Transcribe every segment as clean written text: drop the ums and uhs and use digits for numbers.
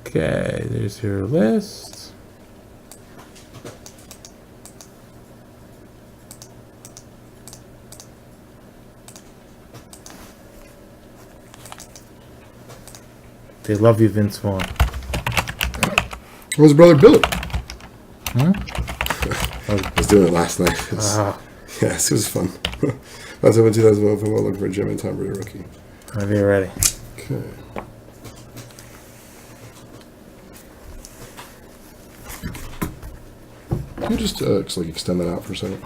Okay, there's your list. They love you, Vince Vaughn. Where's his brother Billy? Huh? I was doing it last night. Yes, it was fun. That's over 2012 football looking for a gem and Tom Brady rookie. Whenever you're ready. Okay. Can you just like extend that out for a second?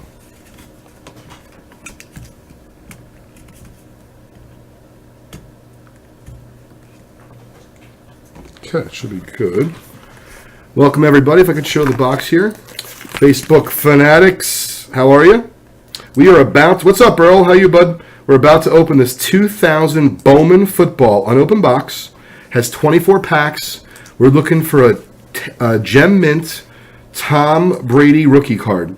Okay, should be good. Welcome everybody. If I could show the box here. Facebook fanatics, how are you? We are about what's up, Earl? How you, bud? We're about to open this 2000 Bowman Football unopened box. Has 24 packs. We're looking for a gem mint Tom Brady rookie card.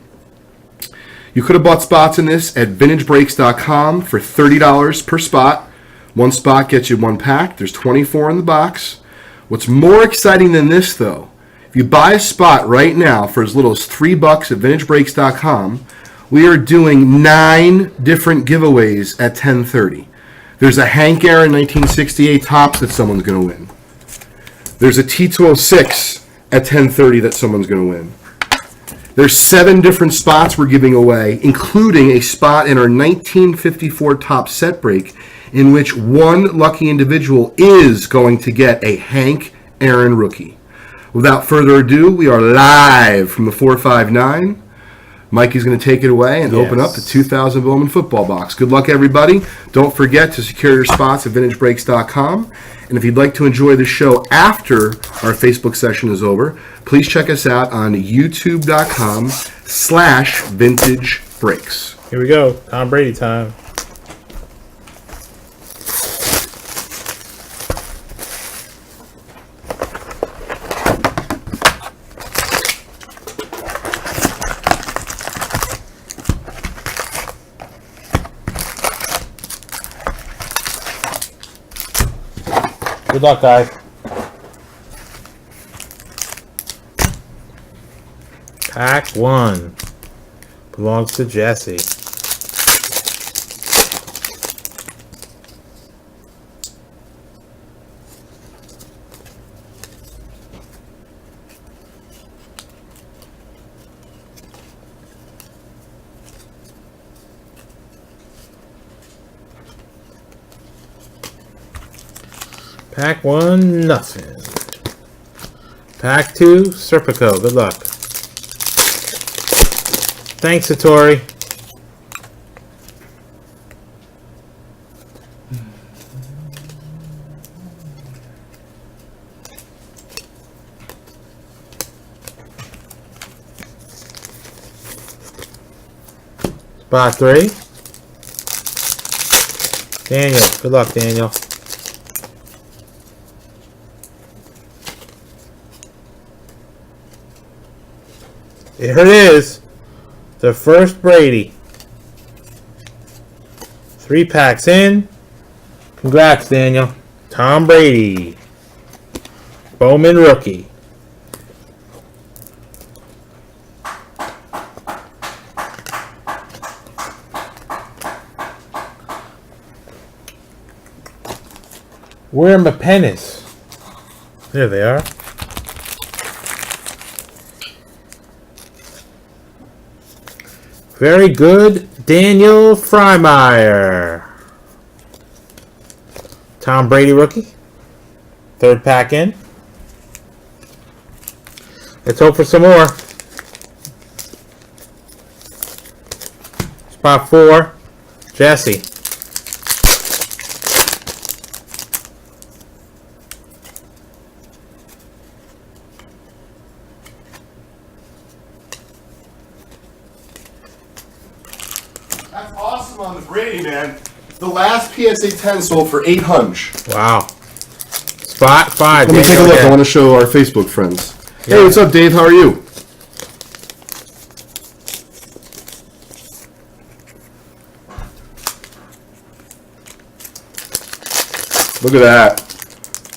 You could have bought spots in this at vintagebreaks.com for $30 per spot. One spot gets you one pack. There's 24 in the box. What's more exciting than this, though, if you buy a spot right now for as little as $3 at vintagebreaks.com, we are doing 9 different giveaways at 10:30. There's a Hank Aaron 1968 Topps that someone's going to win. There's a T206 at 10:30 that someone's going to win. There's 7 different spots we're giving away, including a spot in our 1954 Topps set break, in which one lucky individual is going to get a Hank Aaron rookie. Without further ado, we are live from the 459. Mikey's going to take it away and open up the 2000 Bowman Football Box. Good luck, everybody. Don't forget to secure your spots at vintagebreaks.com. And if you'd like to enjoy the show after our Facebook session is over, please check us out on youtube.com/vintagebreaks. Here we go. Tom Brady time. Good luck, guys. Pack 1 belongs to Jesse. Pack 1, nothing. Pack 2, Serpico. Good luck. Thanks, Satori. Spot 3. Daniel. Good luck, Daniel. Here it is. The first Brady. 3 packs in. Congrats, Daniel. Tom Brady. Bowman rookie. Where are my pennies? There they are. Very good, Daniel Freimeyer. Tom Brady rookie. 3rd pack in. Let's hope for some more. Spot 4, Jesse. That's awesome on the Brady, man. The last PSA 10 sold for $800. Wow. Spot 5. Let me take a look. I want to show our Facebook friends. Yeah. Hey, what's up, Dave? How are you? Look at that.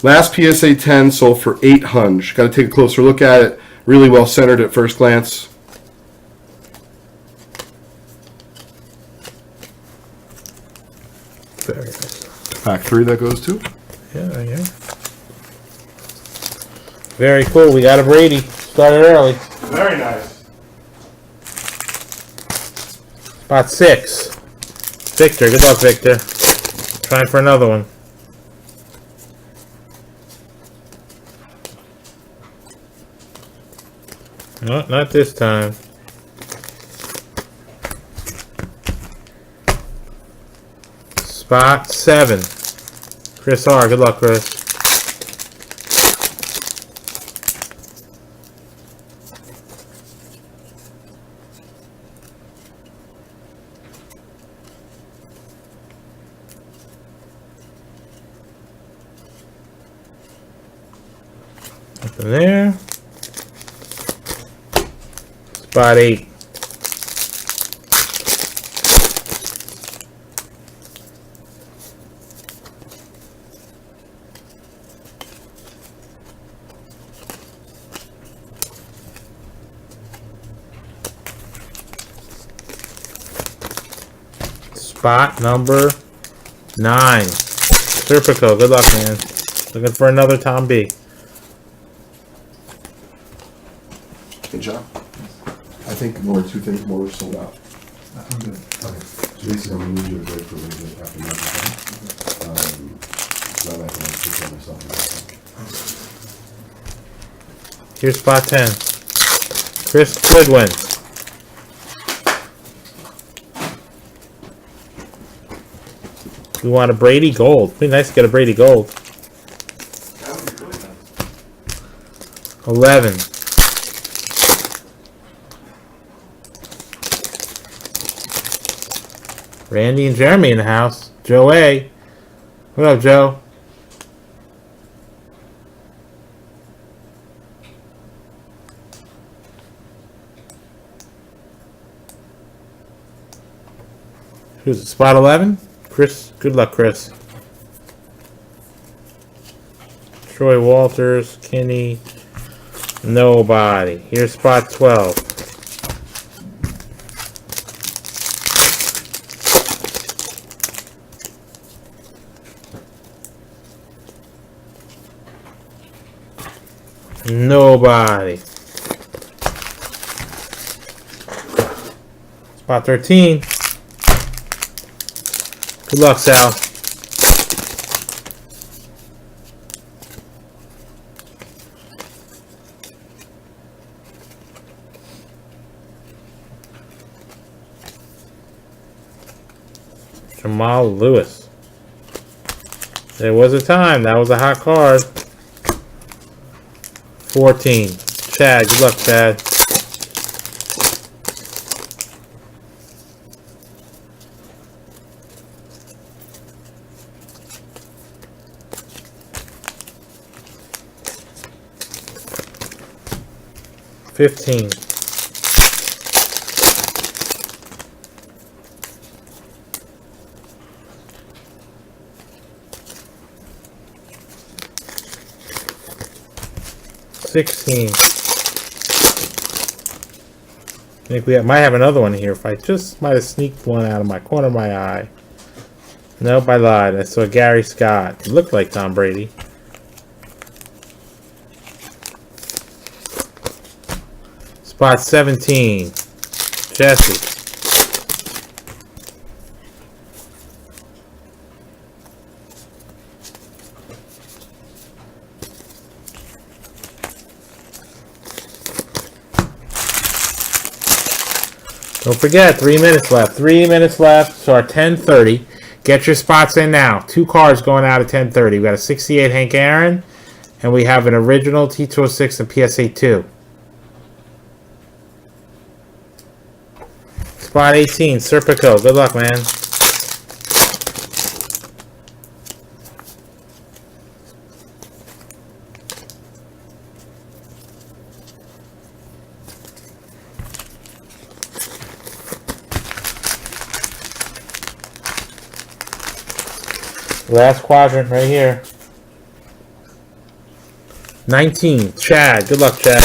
Last PSA 10 sold for $800. Got to take a closer look at it. Really well centered at first glance. Very nice. Pack 3 that goes to. Yeah, yeah. Very cool. We got a Brady. Started early. Very nice. Spot 6. Victor. Good luck, Victor. Trying for another one. No, not this time. Spot 7. Chris R. Good luck, Chris. Nothing there. Spot 8. Spot number 9. Serpico, good luck, man. Looking for another Tom B. Hey, John. I think more 2 things more are sold out. I'm good. Okay. So basically, I'm going to need you to break for a little bit after my time. So that I can take care of myself. Here's spot 10. Chris Goodwin. We want a Brady Gold. Be nice to get a Brady Gold. 11. Randy and Jeremy in the house. Joe A. What up, Joe? Who's it? Spot 11? Chris. Good luck, Chris. Troy Walters. Kinney. Nobody. Here's spot 12. Nobody. Spot 13. Good luck, Sal. Jamal Lewis. There was a time. That was a hot card. 14. Chad. Good luck, Chad. $15. $16. I think we might have another one here. If I just might have sneaked one out of my corner of my eye. Nope, I lied. I saw Gary Scott. It looked like Tom Brady. Spot 17. Jesse. Don't forget, 3 minutes left. 3 minutes left. So our 10:30. Get your spots in now. 2 cards going out at 10:30. We got a 68 Hank Aaron, and we have an original T206 and PSA 2. Spot 18, Serpico. Good luck, man. Last quadrant right here. 19. Chad. Good luck, Chad.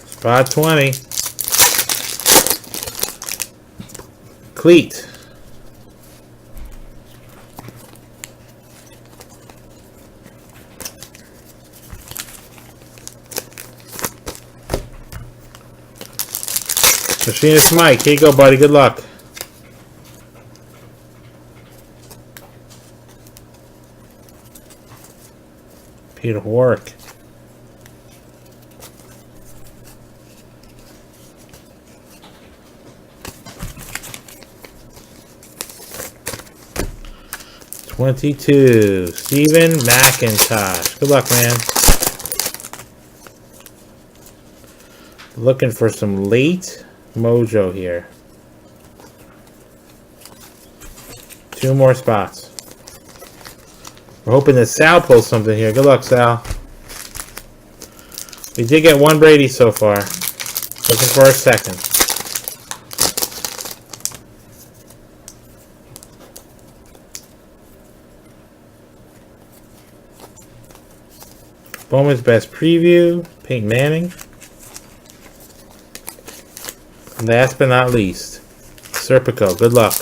Spot 20. Cleat. Machinist Mike, here you go, buddy. Good luck. Peter Warwick. $22. Steven McIntosh. Good luck, man. Looking for some late mojo here. 2 more spots. We're hoping that Sal pulls something here. Good luck, Sal. We did get 1 Brady so far. Looking for a second. Bowman's Best Preview, Peyton Manning. And last but not least, Serpico. Good luck.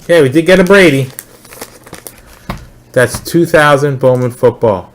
Okay, we did get a Brady. That's 2000 Bowman Football.